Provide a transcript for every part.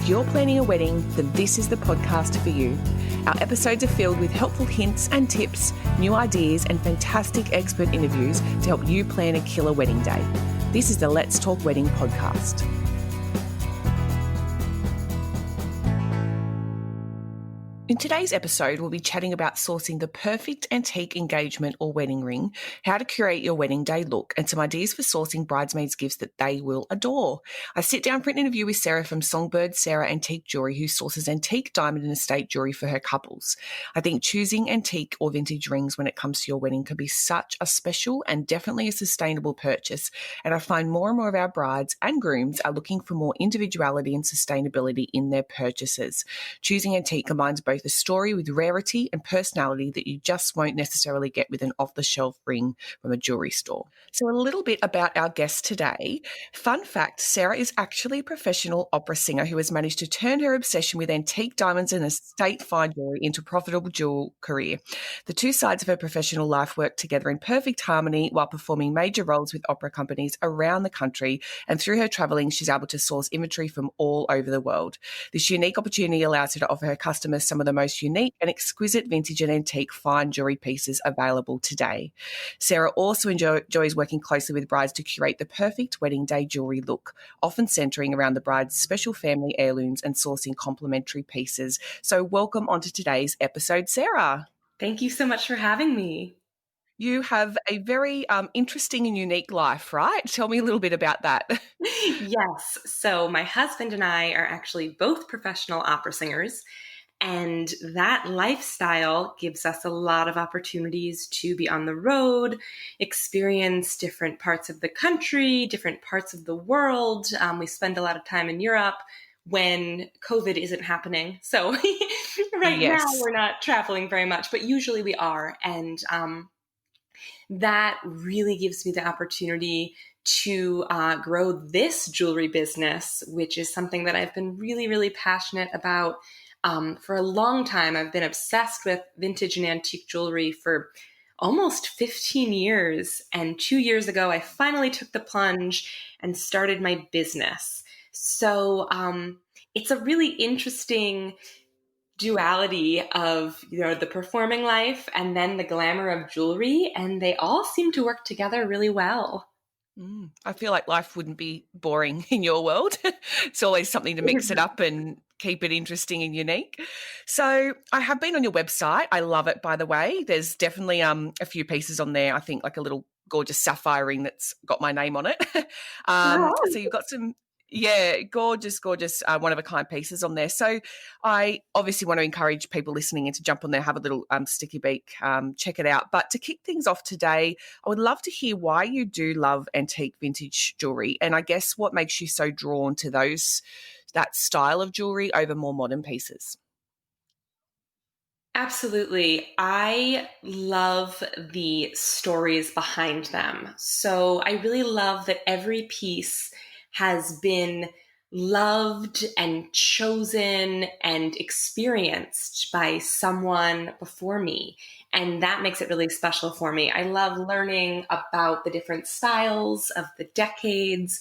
If you're planning a wedding, then this is the podcast for you. Our episodes are filled with helpful hints and tips, new ideas, and fantastic expert interviews to help you plan a killer wedding day. This is the Let's Talk Wedding podcast. In today's episode, we'll be chatting about sourcing the perfect antique engagement or wedding ring, how to curate your wedding day look, and some ideas for sourcing bridesmaids' gifts that they will adore. I sit down for an interview with Sarah from Songbird Sara Antique Jewellery, who sources antique diamond and estate jewellery for her couples. I think choosing antique or vintage rings when it comes to your wedding can be such a special and definitely a sustainable purchase, and I find more and more of our brides and grooms are looking for more individuality and sustainability in their purchases. Choosing antique combines both a story with rarity and personality that you just won't necessarily get with an off-the-shelf ring from a jewellery store. So a little bit about our guest today. Fun fact, Sarah is actually a professional opera singer who has managed to turn her obsession with antique diamonds and estate fine jewellery into a profitable jewel career. The two sides of her professional life work together in perfect harmony while performing major roles with opera companies around the country, and through her travelling, she's able to source inventory from all over the world. This unique opportunity allows her to offer her customers some of the most unique and exquisite vintage and antique fine jewellery pieces available today. Sarah also enjoys working closely with brides to curate the perfect wedding day jewellery look, often centering around the bride's special family heirlooms and sourcing complementary pieces. So welcome onto today's episode, Sarah. Thank you so much for having me. You have a very interesting and unique life, right? Tell me a little bit about that. Yes. So my husband and I are actually both professional opera singers, and that lifestyle gives us a lot of opportunities to be on the road, experience different parts of the country, different parts of the world. We spend a lot of time in Europe when COVID isn't happening. So now we're not traveling very much, but usually we are. And that really gives me the opportunity to grow this jewelry business, which is something that I've been really, really passionate about. For a long time. I've been obsessed with vintage and antique jewelry for almost 15 years. And 2 years ago, I finally took the plunge and started my business. So it's a really interesting duality of, the performing life and then the glamour of jewelry. And they all seem to work together really well. I feel like life wouldn't be boring in your world. It's always something to mix it up and keep it interesting and unique. So I have been on your website. I love it, by the way. There's definitely a few pieces on there. I think like a little gorgeous sapphire ring that's got my name on it. So you've got some, gorgeous, one-of-a-kind pieces on there. So I obviously want to encourage people listening in to jump on there, have a little sticky beak, check it out. But to kick things off today, I would love to hear why you do love antique vintage jewelry, and I guess what makes you so drawn to that style of jewelry over more modern pieces. Absolutely. I love the stories behind them. So I really love that every piece has been loved and chosen and experienced by someone before me. And that makes it really special for me. I love learning about the different styles of the decades,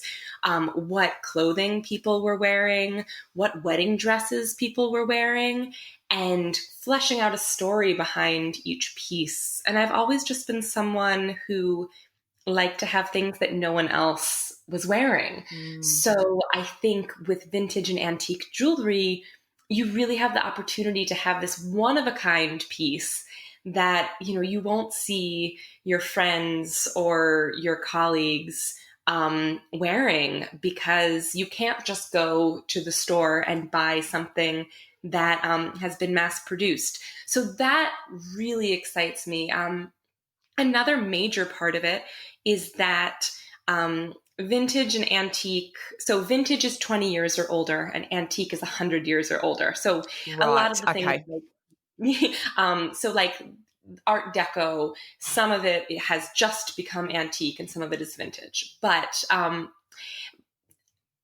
what clothing people were wearing, what wedding dresses people were wearing, and fleshing out a story behind each piece. And I've always just been someone who liked to have things that no one else was wearing. So I think with vintage and antique jewelry, you really have the opportunity to have this one-of-a-kind piece that, you won't see your friends or your colleagues wearing, because you can't just go to the store and buy something that has been mass produced. So that really excites me. Another major part of it is that vintage and antique, so vintage is 20 years or older and antique is 100 years or older. So Right. A lot of the things, so like Art Deco, some of it has just become antique and some of it is vintage. But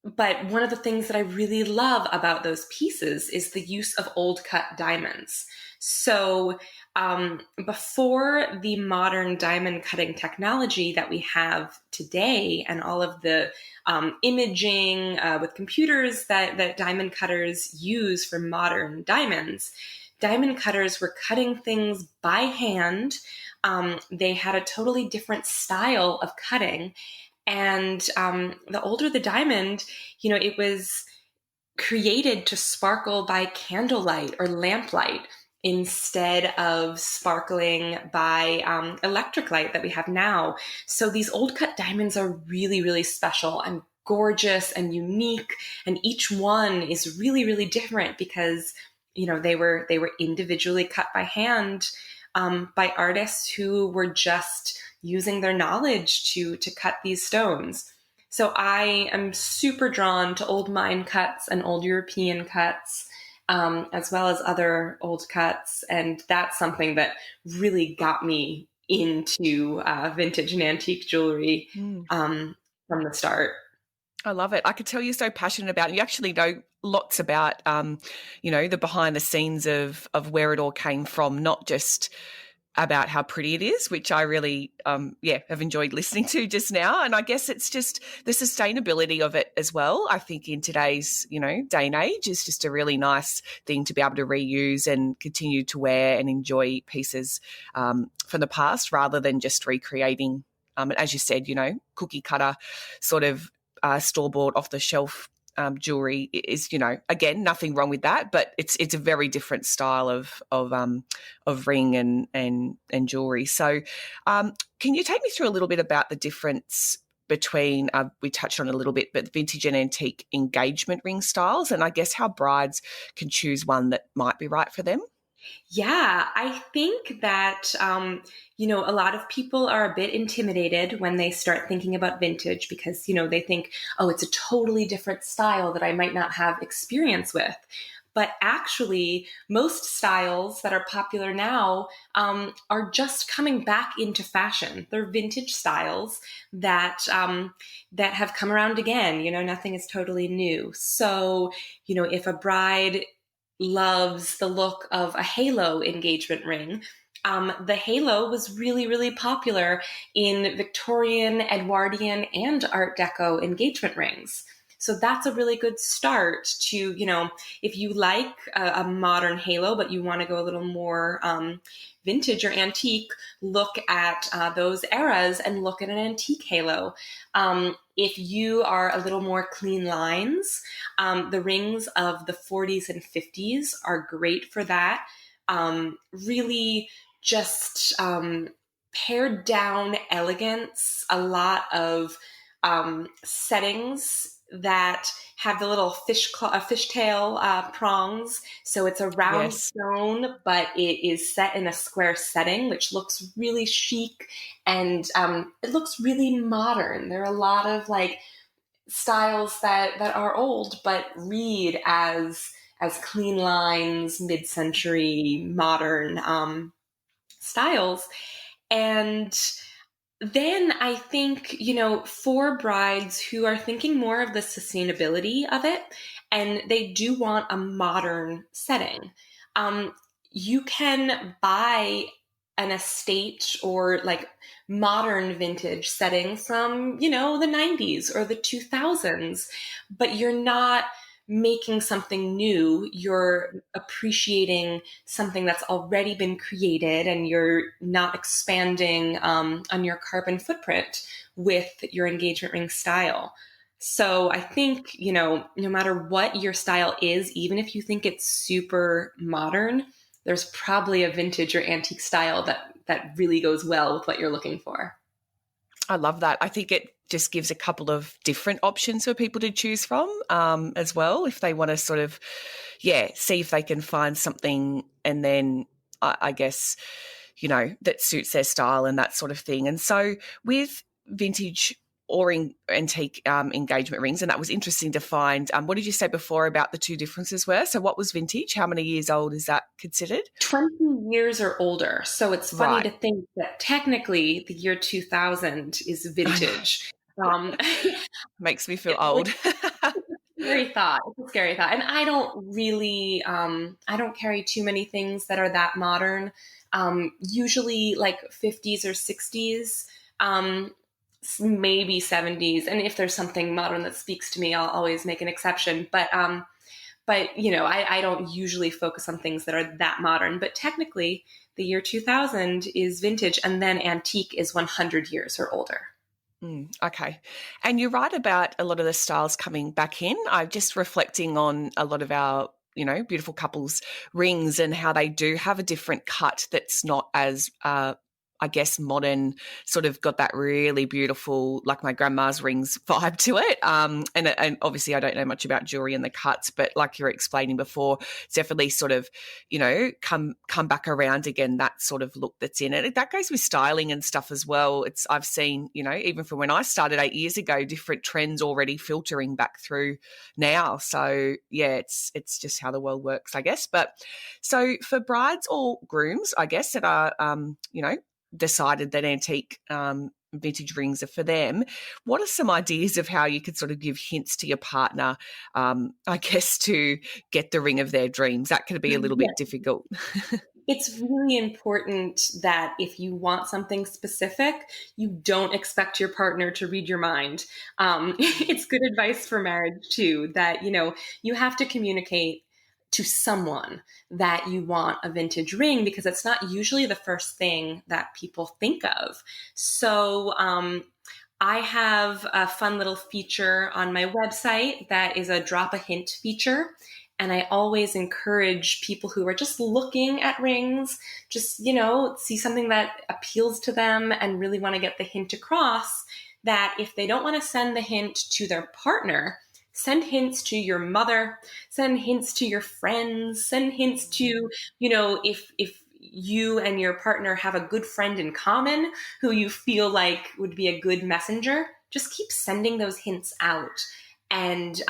but one of the things that I really love about those pieces is the use of old cut diamonds. So, before the modern diamond cutting technology that we have today, and all of the imaging with computers that diamond cutters use for modern diamonds, diamond cutters were cutting things by hand. They had a totally different style of cutting. And the older the diamond, it was created to sparkle by candlelight or lamplight instead of sparkling by electric light that we have now. So these old cut diamonds are really, really special and gorgeous and unique. And each one is really, really different because, they were individually cut by hand by artists who were just using their knowledge to cut these stones. So I am super drawn to old mine cuts and old European cuts, as well as other old cuts. And that's something that really got me into vintage and antique jewelry from the start. I love it. I could tell you're so passionate about it. You actually know lots about, the behind the scenes of where it all came from, not just about how pretty it is, which I really, have enjoyed listening to just now. And I guess it's just the sustainability of it as well. I think in today's, day and age is just a really nice thing to be able to reuse and continue to wear and enjoy pieces from the past rather than just recreating. And as you said, cookie cutter sort of store-bought off-the-shelf jewelry is, again, nothing wrong with that, but it's a very different style of ring and jewelry. So, can you take me through a little bit about the difference between we touched on it a little bit, but vintage and antique engagement ring styles, and I guess how brides can choose one that might be right for them? Yeah, I think that, a lot of people are a bit intimidated when they start thinking about vintage because, they think, oh, it's a totally different style that I might not have experience with. But actually, most styles that are popular now are just coming back into fashion. They're vintage styles that have come around again. Nothing is totally new. So, if a bride loves the look of a halo engagement ring. The halo was really, really popular in Victorian, Edwardian, and Art Deco engagement rings. So that's a really good start to, if you like a modern halo, but you want to go a little more vintage or antique, look at those eras and look at an antique halo. If you are a little more clean lines, the rings of the 40s and 50s are great for that. Really just pared down elegance, a lot of settings that have the little fishtail prongs. So it's a round Yes. stone, but it is set in a square setting, which looks really chic and it looks really modern. There are a lot of styles that are old, but read as clean lines, mid-century modern styles. And then I think, for brides who are thinking more of the sustainability of it, and they do want a modern setting, you can buy an estate or modern vintage setting from, the 90s or the 2000s, but you're not making something new. You're appreciating something that's already been created and you're not expanding on your carbon footprint with your engagement ring style. So I think, no matter what your style is, even if you think it's super modern, there's probably a vintage or antique style that really goes well with what you're looking for. I love that. I think it just gives a couple of different options for people to choose from as well, if they want to sort of, see if they can find something and then I guess, that suits their style and that sort of thing. And so with vintage or antique engagement rings, and that was interesting to find. What did you say before about the two differences were? So what was vintage? How many years old is that considered? 20 years or older. So it's funny Right. to think that technically the year 2000 is I know. vintage. Makes me feel Which old. scary thought. It's a scary thought. And I don't really, I don't carry too many things that are that modern. Usually like 50s or 60s, maybe 70s. And if there's something modern that speaks to me, I'll always make an exception. But you know, I don't usually focus on things that are that modern. But technically, the year 2000 is vintage, and then antique is 100 years or older. Okay. And you're right about a lot of the styles coming back in. I'm just reflecting on a lot of our, beautiful couples rings and how they do have a different cut that's not as I guess modern, sort of got that really beautiful, like my grandma's rings vibe to it. And obviously I don't know much about jewelry and the cuts, but like you were explaining before, it's definitely sort of, come back around again, that sort of look that's in it. That goes with styling and stuff as well. I've seen, even from when I started 8 years ago, different trends already filtering back through now. So yeah, it's just how the world works, I guess. But so for brides or grooms, I guess, that are, decided that antique vintage rings are for them, what are some ideas of how you could sort of give hints to your partner, I guess, to get the ring of their dreams? That could be a little bit difficult. It's really important that if you want something specific, you don't expect your partner to read your mind. It's good advice for marriage too, that, you have to communicate to someone that you want a vintage ring, because it's not usually the first thing that people think of. So, I have a fun little feature on my website that is a drop a hint feature. And I always encourage people who are just looking at rings, just, see something that appeals to them and really want to get the hint across, that if they don't want to send the hint to their partner, send hints to your mother, send hints to your friends, send hints to, if you and your partner have a good friend in common who you feel like would be a good messenger, just keep sending those hints out, and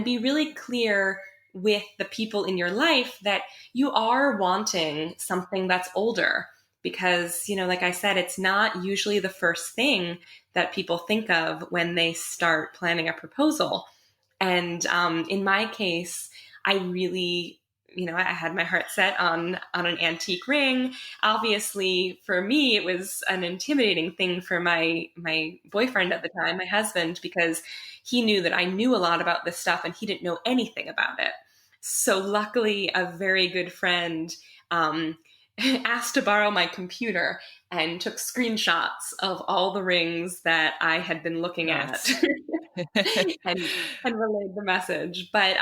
be really clear with the people in your life that you are wanting something that's older. Because, like I said, it's not usually the first thing that people think of when they start planning a proposal. And in my case, I really, I had my heart set on an antique ring. Obviously, for me, it was an intimidating thing for my boyfriend at the time, my husband, because he knew that I knew a lot about this stuff and he didn't know anything about it. So luckily, a very good friend asked to borrow my computer and took screenshots of all the rings that I had been looking at. and relayed the message. But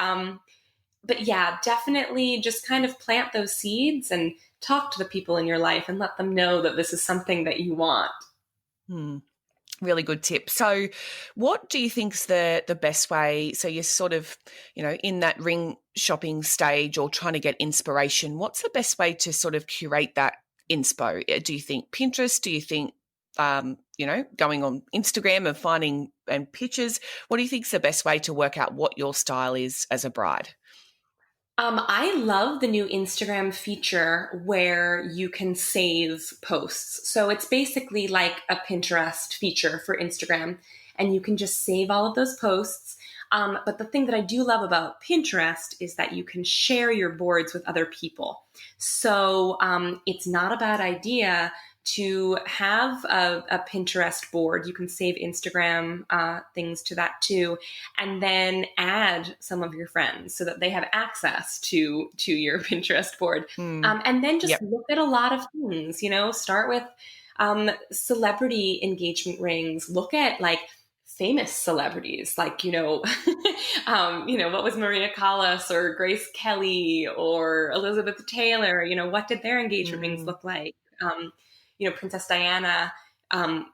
yeah, definitely just kind of plant those seeds and talk to the people in your life and let them know that this is something that you want. Really good tip. So what do you think's the best way? So you're sort of, in that ring shopping stage or trying to get inspiration. What's the best way to sort of curate that inspo? Do you think Pinterest? Do you think, going on Instagram and finding and pictures? What do you think's the best way to work out what your style is as a bride? I love the new Instagram feature where you can save posts. So it's basically like a Pinterest feature for Instagram, and you can just save all of those posts. But the thing that I do love about Pinterest is that you can share your boards with other people. So it's not a bad idea to have a Pinterest board. You can save Instagram things to that too, and then add some of your friends so that they have access to your Pinterest board. And then just look at a lot of things. Start with celebrity engagement rings. Look at like famous celebrities, like what was Maria Callas or Grace Kelly or Elizabeth Taylor? What did their engagement rings look like? Princess Diana, and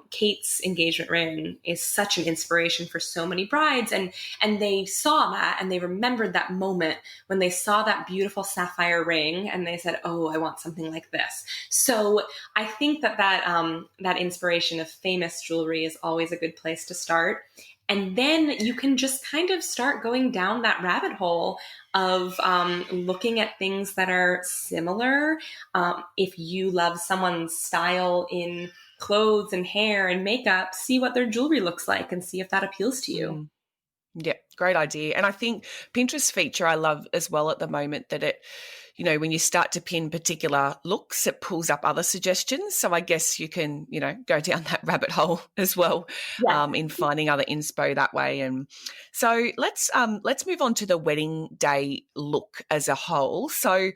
Kate's engagement ring is such an inspiration for so many brides, and they saw that and they remembered that moment when they saw that beautiful sapphire ring and they said, "Oh, I want something like this." So I think that inspiration of famous jewelry is always a good place to start. And then you can just kind of start going down that rabbit hole of looking at things that are similar. If you love someone's style in clothes and hair and makeup, see what their jewelry looks like and see if that appeals to you. Yeah, great idea. And I think Pinterest feature I love as well at the moment that it, when you start to pin particular looks, it pulls up other suggestions. So I guess you can, go down that rabbit hole as well Yes. in finding other inspo that way. And so let's move on to the wedding day look as a whole. So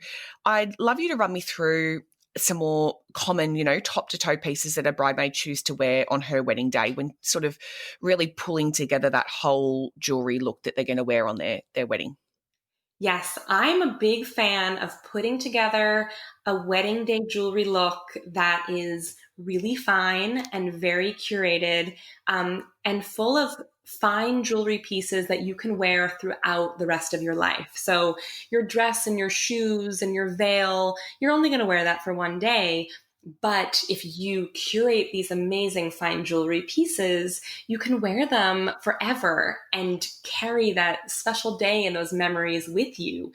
I'd love you to run me through some more common, top to toe pieces that a bridesmaid choose to wear on her wedding day when sort of really pulling together that whole jewelry look that they're going to wear on their wedding. Yes, I'm a big fan of putting together a wedding day jewelry look that is really fine and very curated, and full of fine jewelry pieces that you can wear throughout the rest of your life. So, your dress and your shoes and your veil, you're only going to wear that for one day. But if you curate these amazing fine jewelry pieces, you can wear them forever and carry that special day and those memories with you.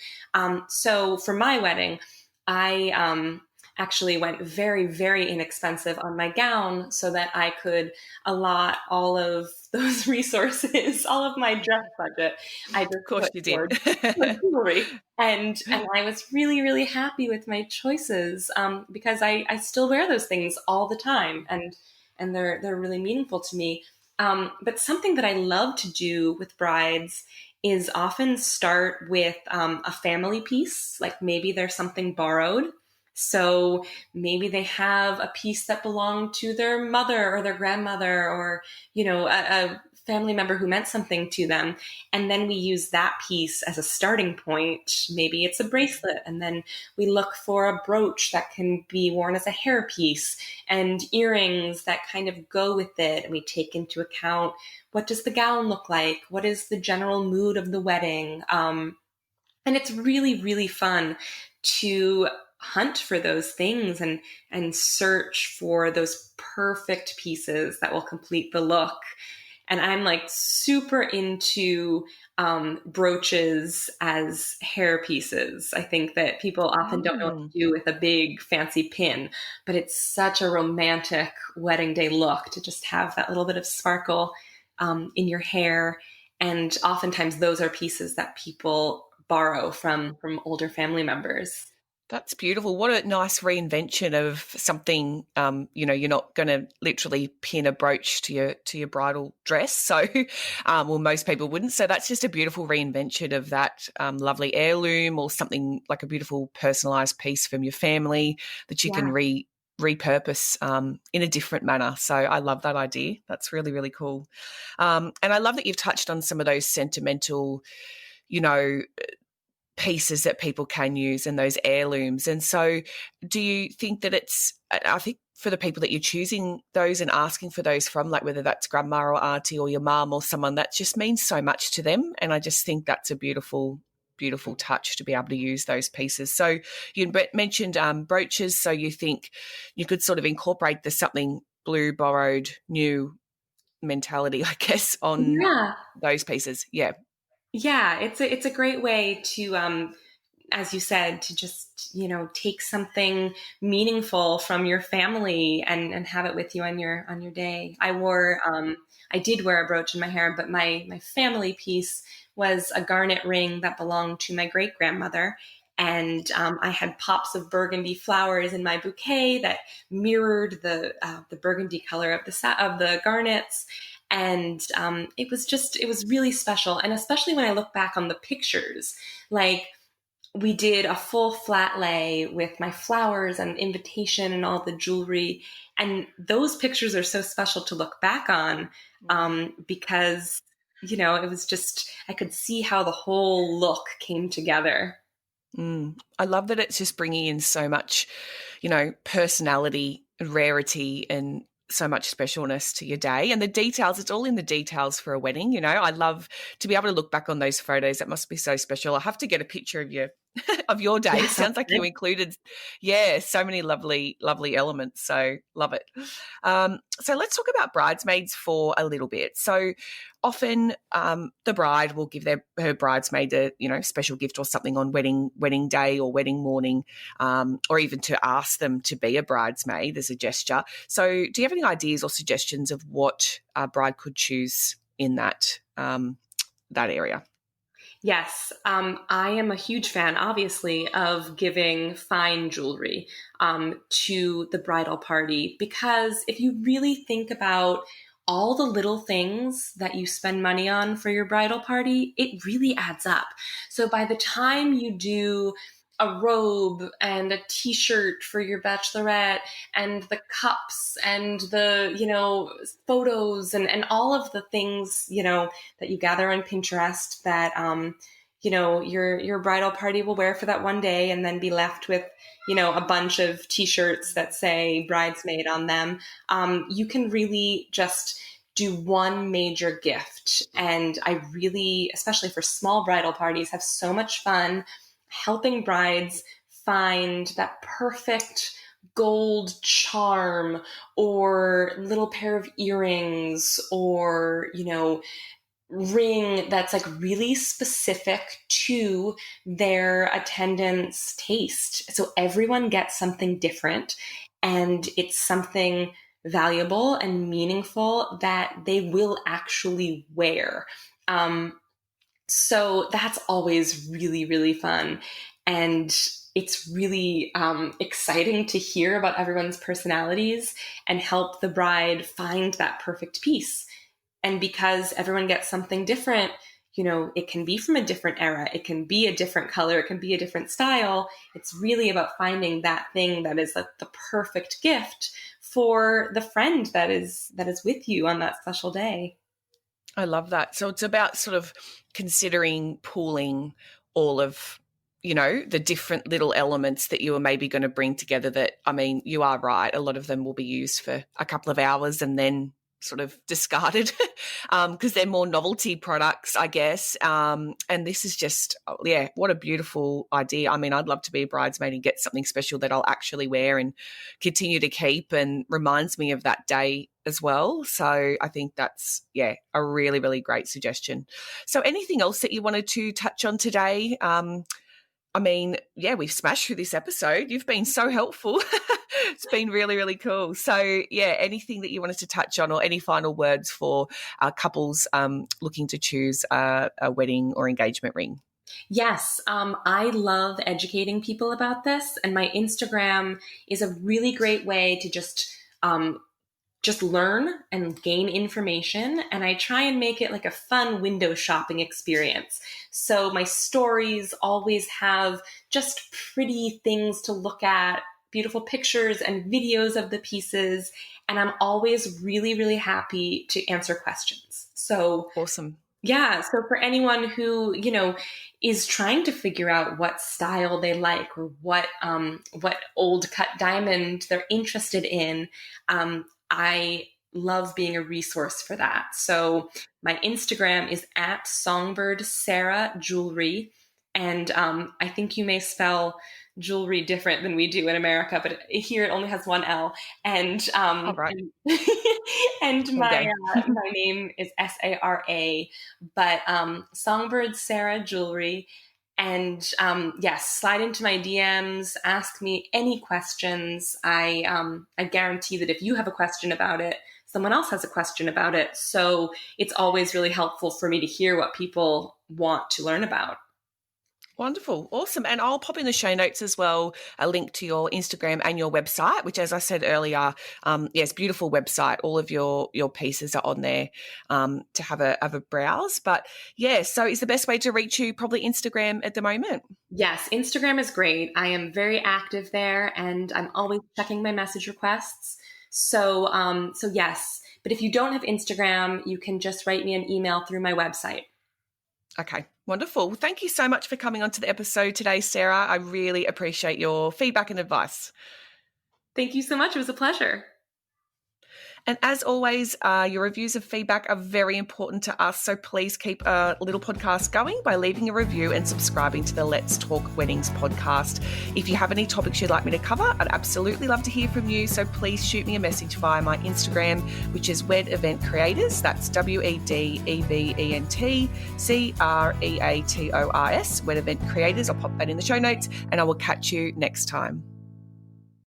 So for my wedding, I actually went very, very inexpensive on my gown so that I could allot all of those resources, all of my dress budget. I just Of course put you did. towards jewelry. And I was really, really happy with my choices, because I still wear those things all the time, and they're really meaningful to me. But something that I love to do with brides is often start with a family piece, like maybe there's something borrowed. So maybe they have a piece that belonged to their mother or their grandmother, or a family member who meant something to them. And then we use that piece as a starting point. Maybe it's a bracelet. And then we look for a brooch that can be worn as a hairpiece and earrings that kind of go with it. And we take into account, what does the gown look like? What is the general mood of the wedding? And it's really, really fun to hunt for those things and search for those perfect pieces that will complete the look. And I'm like super into brooches as hair pieces. I think that people often don't know what Mm. to do with a big fancy pin, but it's such a romantic wedding day look to just have that little bit of sparkle in your hair. And oftentimes those are pieces that people borrow from older family members. That's beautiful. What a nice reinvention of something. You're not going to literally pin a brooch to your bridal dress. So, well, most people wouldn't. So that's just a beautiful reinvention of that lovely heirloom or something like a beautiful personalised piece from your family that you can Yeah. repurpose in a different manner. So I love that idea. That's really, really cool. And I love that you've touched on some of those sentimental, you know, pieces that people can use and those heirlooms. And so do you think that I think for the people that you're choosing those and asking for those from, like whether that's grandma or auntie or your mum or someone, that just means so much to them. And I just think that's a beautiful, beautiful touch to be able to use those pieces. So you mentioned brooches. So you think you could sort of incorporate the something blue, borrowed, new mentality, I guess, on Yeah. those pieces. Yeah. Yeah, it's a great way to, as you said, to just, take something meaningful from your family and have it with you on your day. I did wear a brooch in my hair, but my family piece was a garnet ring that belonged to my great grandmother. And I had pops of burgundy flowers in my bouquet that mirrored the burgundy color of the garnets. And it was really special. And especially when I look back on the pictures, like we did a full flat lay with my flowers and invitation and all the jewelry. And those pictures are so special to look back on, because, it was just, I could see how the whole look came together. I love that it's just bringing in so much, personality and rarity and so much specialness to your day and the details. It's all in the details for a wedding. I love to be able to look back on those photos. That must be so special. I'll have to get a picture of you of your day. Yeah, Sounds like you included, so many lovely, lovely elements. So love it. So let's talk about bridesmaids for a little bit. So often the bride will give her bridesmaid a special gift or something on wedding day or wedding morning, or even to ask them to be a bridesmaid as a gesture. So do you have any ideas or suggestions of what a bride could choose in that that area. Yes, I am a huge fan, obviously, of giving fine jewelry to the bridal party, because if you really think about all the little things that you spend money on for your bridal party, it really adds up. So by the time you do a robe and a t-shirt for your bachelorette and the cups and the, photos and all of the things, that you gather on Pinterest that, your bridal party will wear for that one day and then be left with, a bunch of t-shirts that say bridesmaid on them. You can really just do one major gift. And I really, especially for small bridal parties, have so much fun helping brides find that perfect gold charm or little pair of earrings or, ring that's like really specific to their attendant's taste. So everyone gets something different and it's something valuable and meaningful that they will actually wear. So that's always really, really fun. And it's really exciting to hear about everyone's personalities and help the bride find that perfect piece. And because everyone gets something different, it can be from a different era, it can be a different color, it can be a different style. It's really about finding that thing that is like the perfect gift for the friend that is with you on that special day. I love that. So it's about sort of considering pooling all of, the different little elements that you are maybe going to bring together that, you are right. A lot of them will be used for a couple of hours and then sort of discarded because they're more novelty products, I guess. And this is just, what a beautiful idea. I'd love to be a bridesmaid and get something special that I'll actually wear and continue to keep and reminds me of that day as well. So I think that's, a really, really great suggestion. So anything else that you wanted to touch on today? We've smashed through this episode. You've been so helpful. It's been really, really cool. So, anything that you wanted to touch on or any final words for couples looking to choose a wedding or engagement ring? Yes, I love educating people about this. And my Instagram is a really great way to just learn and gain information. And I try and make it like a fun window shopping experience. So my stories always have just pretty things to look at, beautiful pictures and videos of the pieces. And I'm always really, really happy to answer questions. So awesome. Yeah. So for anyone who, is trying to figure out what style they like or what old cut diamond they're interested in, I love being a resource for that. So my Instagram is at Songbird Sara Jewellery. And I think you may spell jewelry different than we do in America, but here it only has one L. And right. and my name is Sara, but Songbird Sara Jewellery. And slide into my DMs, ask me any questions. I guarantee that if you have a question about it, someone else has a question about it. So it's always really helpful for me to hear what people want to learn about. Wonderful. Awesome. And I'll pop in the show notes as well a link to your Instagram and your website, which, as I said earlier, yes, beautiful website. All of your pieces are on there to have a browse. But, so is the best way to reach you probably Instagram at the moment? Yes, Instagram is great. I am very active there and I'm always checking my message requests. So yes. But if you don't have Instagram, you can just write me an email through my website. Okay, wonderful. Thank you so much for coming onto the episode today, Sarah. I really appreciate your feedback and advice. Thank you so much. It was a pleasure. And as always, your reviews and feedback are very important to us. So please keep a little podcast going by leaving a review and subscribing to the Let's Talk Weddings podcast. If you have any topics you'd like me to cover, I'd absolutely love to hear from you. So please shoot me a message via my Instagram, which is Wed Event Creators. That's WEDEVENT CREATORS, Wed Event Creators. I'll pop that in the show notes and I will catch you next time.